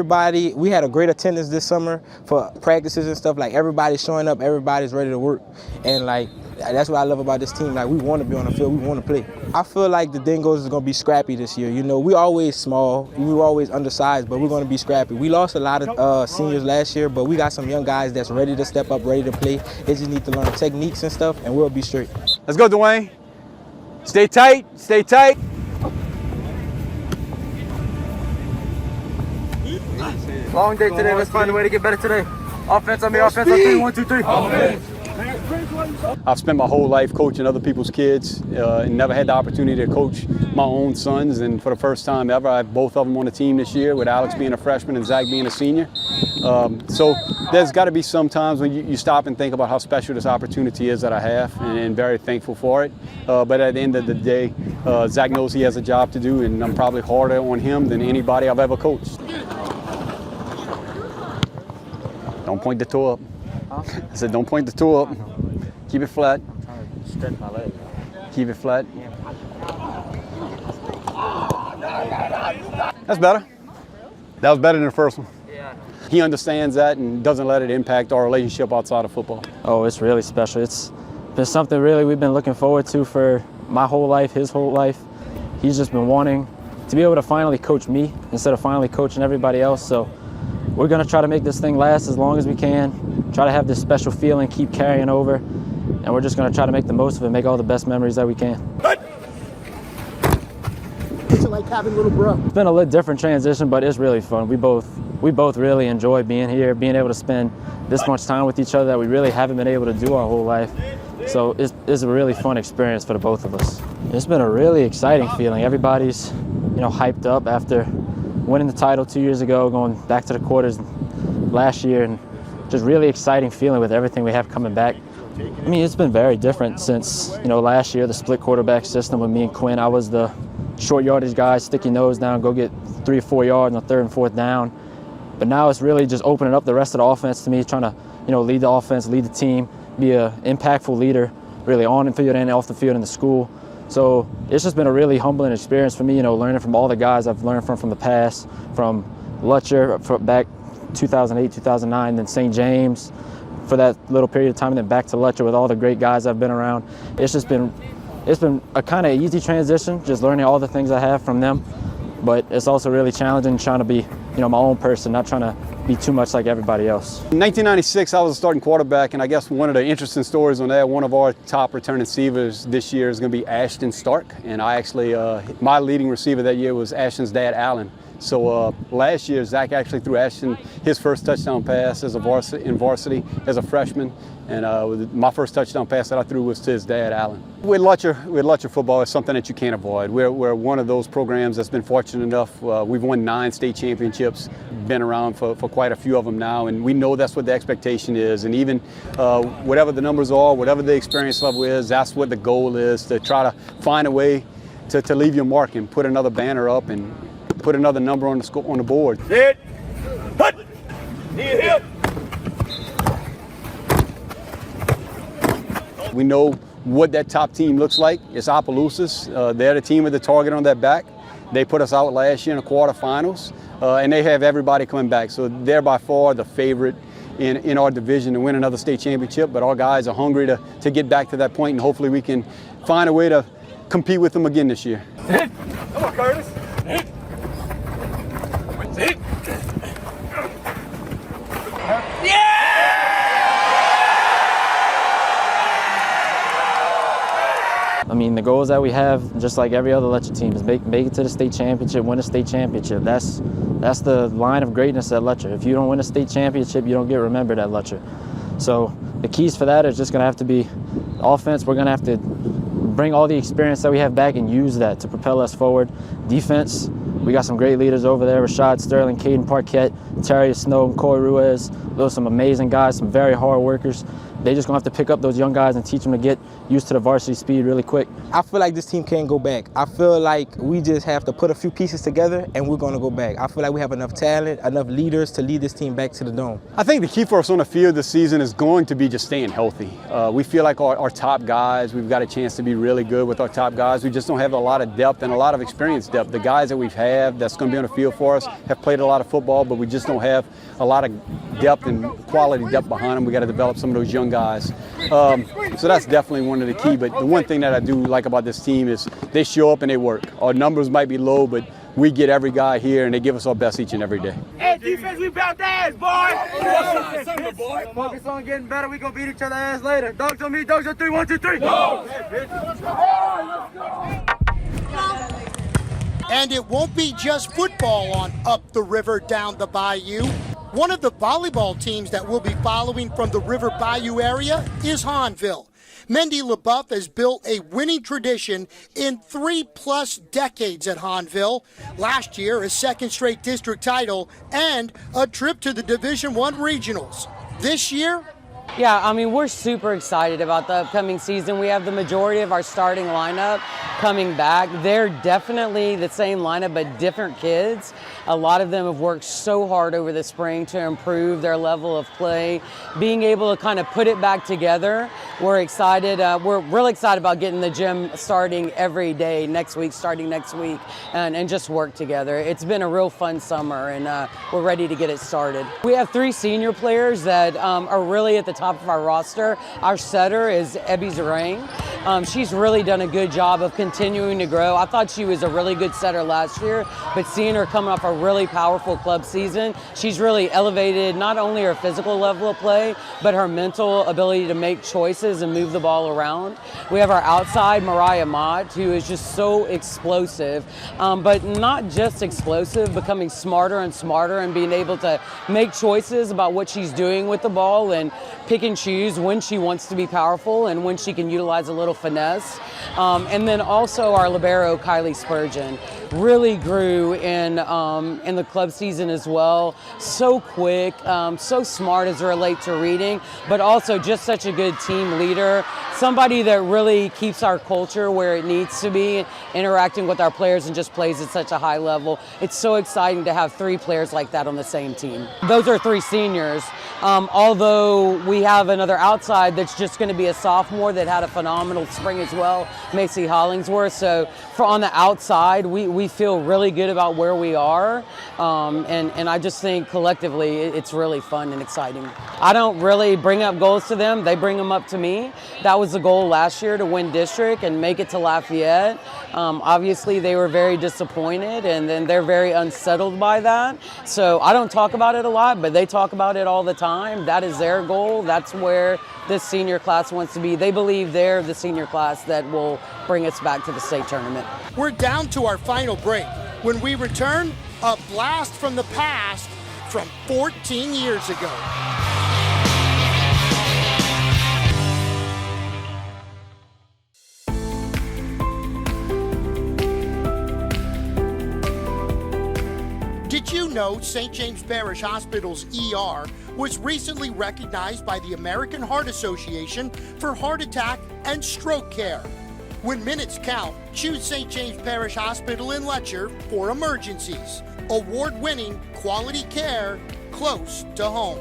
a great attendance this summer for practices and stuff. Like, everybody's showing up, everybody's ready to work. And like, that's what I love about this team. Like, we want to be on the field, we want to play. I feel like the Dingoes is going to be scrappy this year. You know, we always small, we were always undersized, but we're going to be scrappy. We lost a lot of seniors last year, but we got some young guys that's ready to step up, ready to play. They just need to learn techniques and stuff, and we'll be straight. Let's go, Dwayne. Stay tight, stay tight. Long day today. Let's find a way to get better today. Offense on me, offense on 3, 1, 2, 3. Offense. I've spent my whole life coaching other people's kids and never had the opportunity to coach my own sons. And for the first time ever, I have both of them on the team this year, with Alex being a freshman and Zach being a senior. So there's got to be some times when you stop and think about how special this opportunity is that I have, and very thankful for it. But at the end of the day, Zach knows he has a job to do, and I'm probably harder on him than anybody I've ever coached. Don't point the toe up. I said, don't point the toe up. Keep it flat. I'm trying to stretch my leg. Keep it flat. That's better. That was better than the first one. Yeah. He understands that and doesn't let it impact our relationship outside of football. Oh, it's really special. It's been something really we've been looking forward to for my whole life, his whole life. He's just been wanting to be able to finally coach me instead of finally coaching everybody else. So we're going to try to make this thing last as long as we can, try to have this special feeling, keep carrying over, and we're just going to try to make the most of it, make all the best memories that we can. like having a little bro? It's been a little different transition, but it's really fun. We both really enjoy being here, being able to spend this much time with each other that we really haven't been able to do our whole life. So it's a really fun experience for the both of us. It's been a really exciting feeling. Everybody's, hyped up after winning the title 2 years ago, going back to the quarters last year, and just really exciting feeling with everything we have coming back. I mean, it's been very different since, last year, the split quarterback system with me and Quinn. I was the short yardage guy, stick your nose down, go get 3 or 4 yards on 3rd and 4th down. But now it's really just opening up the rest of the offense to me, trying to, lead the offense, lead the team, be an impactful leader, really on the field and off the field in the school. So it's just been a really humbling experience for me, learning from all the guys I've learned from the past, from Lutcher back 2008, 2009, then St. James for that little period of time, and then back to Lutcher with all the great guys I've been around. It's been a kind of easy transition, just learning all the things I have from them. But it's also really challenging trying to be, my own person, not trying to be too much like everybody else. In 1996, I was a starting quarterback, and I guess one of the interesting stories on that, one of our top returning receivers this year is going to be Ashton Stark, and I actually, my leading receiver that year was Ashton's dad, Alan. So last year, Zach actually threw Ashton his first touchdown pass in varsity as a freshman, and my first touchdown pass that I threw was to his dad, Alan. With Lutcher football, it's something that you can't avoid. We're one of those programs that's been fortunate enough. We've won 9 state championships, been around for quite a few of them now, and we know that's what the expectation is. And even whatever the numbers are, whatever the experience level is, that's what the goal is, to try to find a way to leave your mark and put another banner up and put another number on the board. Sit. Hut. Knee hip. We know what that top team looks like. It's Opelousas. They're the team with the target on their back. They put us out last year in the quarterfinals, and they have everybody coming back. So they're by far the favorite in our division to win another state championship. But our guys are hungry to get back to that point, and hopefully we can find a way to compete with them again this year. Come on, Curtis. I mean, the goals that we have, just like every other Lutcher team, is make it to the state championship, win a state championship. That's the line of greatness at Lutcher. If you don't win a state championship, you don't get remembered at Lutcher. So the keys for that is just going to have to be offense. We're going to have to bring all the experience that we have back and use that to propel us forward. Defense, we got some great leaders over there: Rashad Sterling, Caden Parquette, Terry Snow, and Corey Ruiz. Those are some amazing guys, some very hard workers. They just gonna have to pick up those young guys and teach them to get used to the varsity speed really quick. I feel like this team can't go back. I feel like we just have to put a few pieces together and we're gonna go back. I feel like we have enough talent, enough leaders to lead this team back to the dome. I think the key for us on the field this season is going to be just staying healthy. We feel like our top guys, we've got a chance to be really good with our top guys. We just don't have a lot of depth and a lot of experience depth. The guys that we've had that's going to be on the field for us have played a lot of football, but we just don't have a lot of depth and quality depth behind them. We got to develop some of those young guys. So that's definitely one of the key. But the one thing that I do like about this team is they show up and they work. Our numbers might be low, but we get every guy here and they give us our best each and every day. Hey, defense, we bout the ass, boy. Focus on getting better. We gonna beat each other's ass later. Dogs on me, dogs on 3. 1, 2, 3. Go! And it won't be just football on Up the River, Down the Bayou. One of the volleyball teams that we'll be following from the River Bayou area is Hahnville. Mendy LaBeouf has built a winning tradition in 3+ decades at Hahnville. Last year, a second straight district title and a trip to the Division I regionals. This year, yeah, I mean, we're super excited about the upcoming season. We have the majority of our starting lineup coming back. They're definitely the same lineup, but different kids. A lot of them have worked so hard over the spring to improve their level of play. Being able to kind of put it back together, we're excited. We're really excited about getting the gym starting every day starting next week, and just work together. It's been a real fun summer, and we're ready to get it started. We have 3 senior players that are really at the top of our roster. Our setter is Ebby Zarang, She's really done a good job of continuing to grow. I thought she was a really good setter last year, but seeing her coming off a really powerful club season, she's really elevated not only her physical level of play, but her mental ability to make choices and move the ball around. We have our outside, Mariah Mott, who is just so explosive, but not just explosive, becoming smarter and smarter and being able to make choices about what she's doing with the ball and pick and choose when she wants to be powerful and when she can utilize a little finesse. And then also our libero, Kylie Spurgeon, really grew in the club season as well. So quick, so smart as it relates to reading, but also just such a good team leader. Somebody that really keeps our culture where it needs to be, interacting with our players and just plays at such a high level. It's so exciting to have 3 players like that on the same team. Those are 3 seniors. Although we have another outside that's just going to be a sophomore that had a phenomenal spring as well, Macy Hollingsworth. So on the outside, we feel really good about where we are. And I just think collectively it's really fun and exciting. I don't really bring up goals to them. They bring them up to me. That was the goal last year, to win district and make it to Lafayette. Obviously, they were very disappointed, and then they're very unsettled by that. So I don't talk about it a lot, but they talk about it all the time. That is their goal. That's where this senior class wants to be. They believe they're the senior class that will bring us back to the state tournament. We're down to our final break. When we return, a blast from the past from 14 years ago. Did you know St. James Parish Hospital's ER was recently recognized by the American Heart Association for heart attack and stroke care? When minutes count, choose St. James Parish Hospital in Lutcher for emergencies. Award-winning quality care close to home.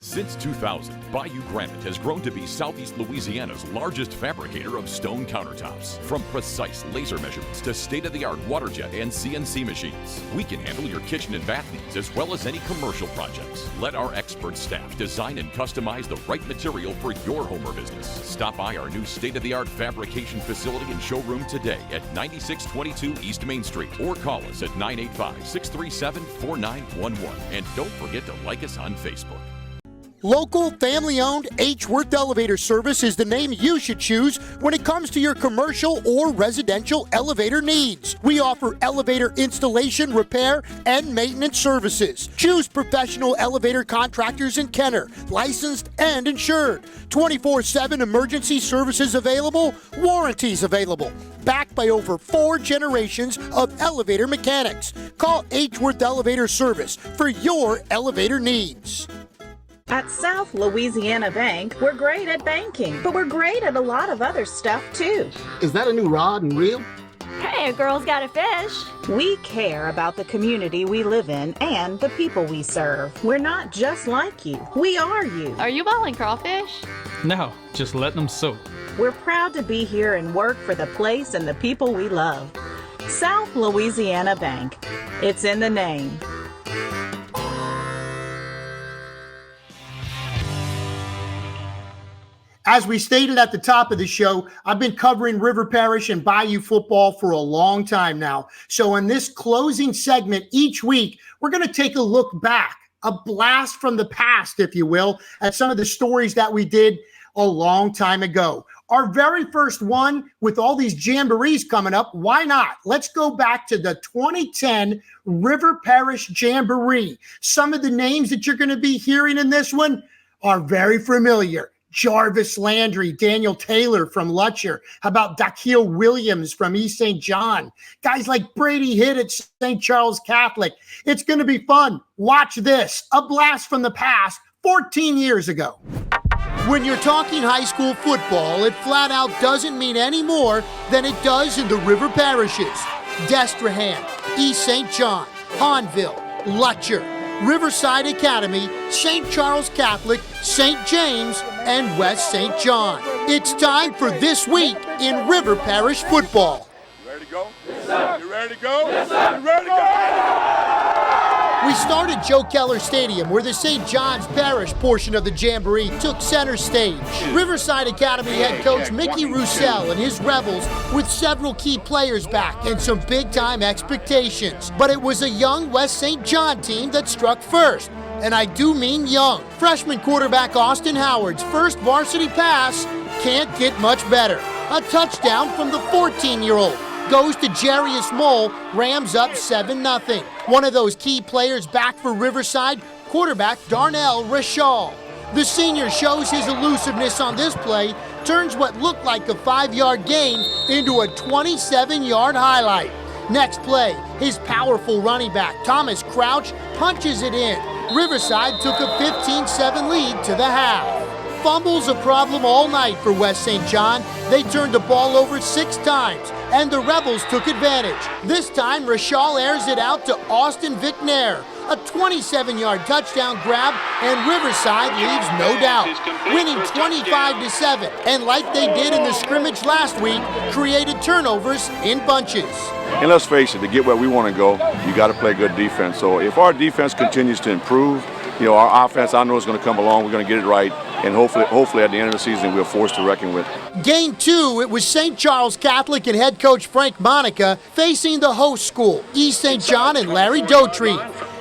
Since 2000, Bayou Granite has grown to be Southeast Louisiana's largest fabricator of stone countertops. From precise laser measurements to state-of-the-art water jet and CNC machines, we can handle your kitchen and bath needs as well as any commercial projects. Let our expert staff design and customize the right material for your home or business. Stop by our new state-of-the-art fabrication facility and showroom today at 9622 East Main Street, or call us at 985-637-4911. And don't forget to like us on Facebook. Local, family-owned H. Worth Elevator Service is the name you should choose when it comes to your commercial or residential elevator needs. We offer elevator installation, repair, and maintenance services. Choose professional elevator contractors in Kenner, licensed and insured. 24/7 emergency services available, warranties available. Backed by over 4 generations of elevator mechanics. Call H. Worth Elevator Service for your elevator needs. At South Louisiana Bank, we're great at banking, but we're great at a lot of other stuff too. Is that a new rod and reel? Hey, a girl's got a fish. We care about the community we live in and the people we serve. We're not just like you. We are you. Are you boiling crawfish? No, just letting them soak. We're proud to be here and work for the place and the people we love. South Louisiana Bank. It's in the name. As we stated at the top of the show, I've been covering River Parish and Bayou football for a long time now. So in this closing segment each week, we're going to take a look back, a blast from the past, if you will, at some of the stories that we did a long time ago. Our very first one, with all these jamborees coming up, why not? Let's go back to the 2010 River Parish Jamboree. Some of the names that you're going to be hearing in this one are very familiar. Jarvis Landry, Daniel Taylor from Lutcher. How about Dakiel Williams from East St. John? Guys like Brady Hitt at St. Charles Catholic. It's going to be fun. Watch this. A blast from the past 14 years ago. When you're talking high school football, it flat out doesn't mean any more than it does in the River Parishes. Destrehan, East St. John, Hahnville, Lutcher, Riverside Academy, St. Charles Catholic, St. James, and West St. John. It's time for This Week in River Parish Football. You ready to go? Yes, sir. You ready to go? Yes, sir. You ready to go? We started Joe Keller Stadium, where the St. John's Parish portion of the Jamboree took center stage. Riverside Academy head coach Lee Roussel and his Rebels with several key players back and some big-time expectations. But it was a young West St. John team that struck first. And I do mean young. Freshman quarterback Austin Howard's first varsity pass can't get much better. A touchdown from the 14-year-old. Goes to Jarius Mole, Rams up 7-0. One of those key players back for Riverside, quarterback Darnell Rashall. The senior shows his elusiveness on this play, turns what looked like a 5-yard gain into a 27-yard highlight. Next play, his powerful running back Thomas Crouch punches it in. Riverside took a 15-7 lead to the half. Fumbles a problem all night for West St. John. They turned the ball over 6 times, and the Rebels took advantage. This time, Rashall airs it out to Austin Vicknair. A 27-yard touchdown grab, and Riverside leaves no doubt, winning 25-7. And like they did in the scrimmage last week, created turnovers in bunches. And let's face it, to get where we want to go, you got to play good defense. So if our defense continues to improve, our offense, I know, is going to come along. We're going to get it right, and hopefully at the end of the season, we're forced to reckon with. Game 2, it was St. Charles Catholic and head coach Frank Monica facing the host school, East St. John and Larry Dotry.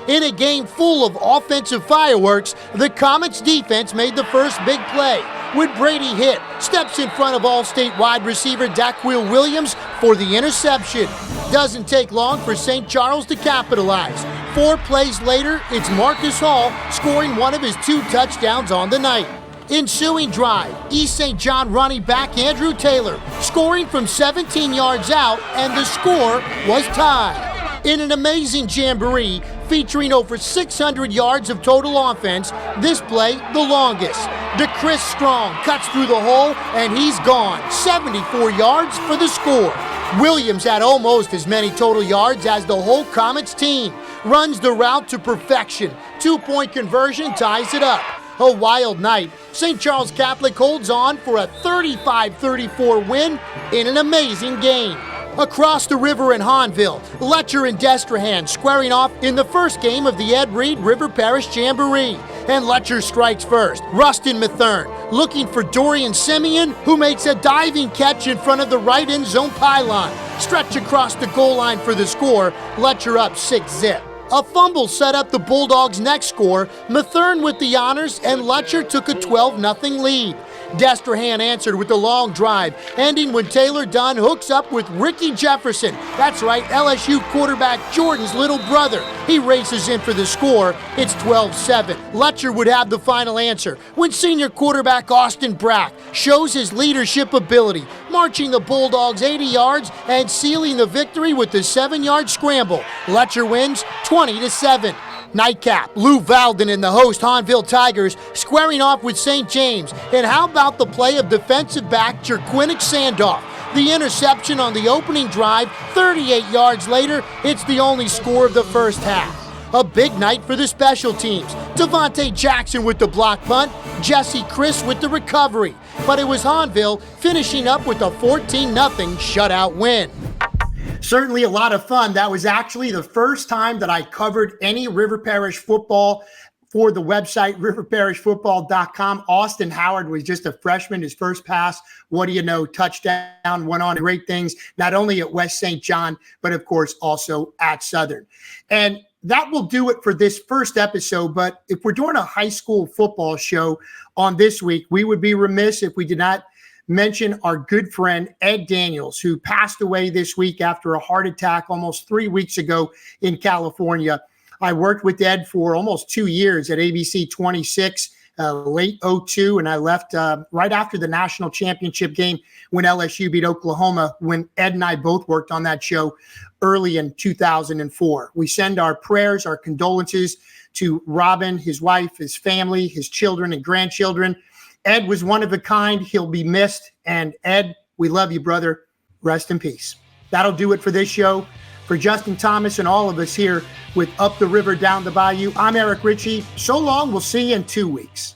In a game full of offensive fireworks, the Comets defense made the first big play. When Brady hit, steps in front of All-State wide receiver Daquil Williams for the interception. Doesn't take long for St. Charles to capitalize. 4 plays later, it's Marcus Hall scoring one of his 2 touchdowns on the night. Ensuing drive, East St. John running back Andrew Taylor scoring from 17 yards out, and the score was tied. In an amazing jamboree featuring over 600 yards of total offense, this play the longest. DeChris Strong cuts through the hole, and he's gone. 74 yards for the score. Williams had almost as many total yards as the whole Comets team. Runs the route to perfection. 2-point conversion ties it up. A wild night. St. Charles Catholic holds on for a 35-34 win in an amazing game. Across the river in Hahnville, Lutcher and Destrehan squaring off in the first game of the Ed Reed River Parish Jamboree. And Lutcher strikes first. Rustin Mathern looking for Dorian Simeon, who makes a diving catch in front of the right end zone pylon. Stretch across the goal line for the score. Lutcher up 6-0. A fumble set up the Bulldogs' next score. Mathern with the honors, and Lutcher took a 12-0 lead. Destrehan answered with a long drive, ending when Taylor Dunn hooks up with Ricky Jefferson. That's right, LSU quarterback Jordan's little brother. He races in for the score. It's 12-7. Lutcher would have the final answer when senior quarterback Austin Brack shows his leadership ability, marching the Bulldogs 80 yards and sealing the victory with the 7-yard scramble. Lutcher wins 20-7. Nightcap, Lou Valden and the host Hahnville Tigers squaring off with St. James. And how about the play of defensive back Jerquinic Sandoff? The interception on the opening drive, 38 yards later, it's the only score of the first half. A big night for the special teams. Devontae Jackson with the block punt, Jesse Chris with the recovery. But it was Hahnville finishing up with a 14-0 shutout win. Certainly a lot of fun. That was actually the first time that I covered any River Parish football for the website, riverparishfootball.com. Austin Howard was just a freshman, his first pass. What do you know? Touchdown, went on to great things, not only at West St. John, but of course also at Southern. And that will do it for this first episode. But if we're doing a high school football show on this week, we would be remiss if we did not mention our good friend Ed Daniels, who passed away this week after a heart attack almost 3 weeks ago in California. I worked with Ed for almost 2 years at ABC 26, late 2002, and I left right after the national championship game when LSU beat Oklahoma, when Ed and I both worked on that show early in 2004. We send our prayers, our condolences to Robin, his wife, his family, his children and grandchildren. Ed was one of a kind. He'll be missed. And Ed, we love you, brother. Rest in peace. That'll do it for this show. For Justin Thomas and all of us here with Up the River, Down the Bayou, I'm Eric Richey. So long. We'll see you in 2 weeks.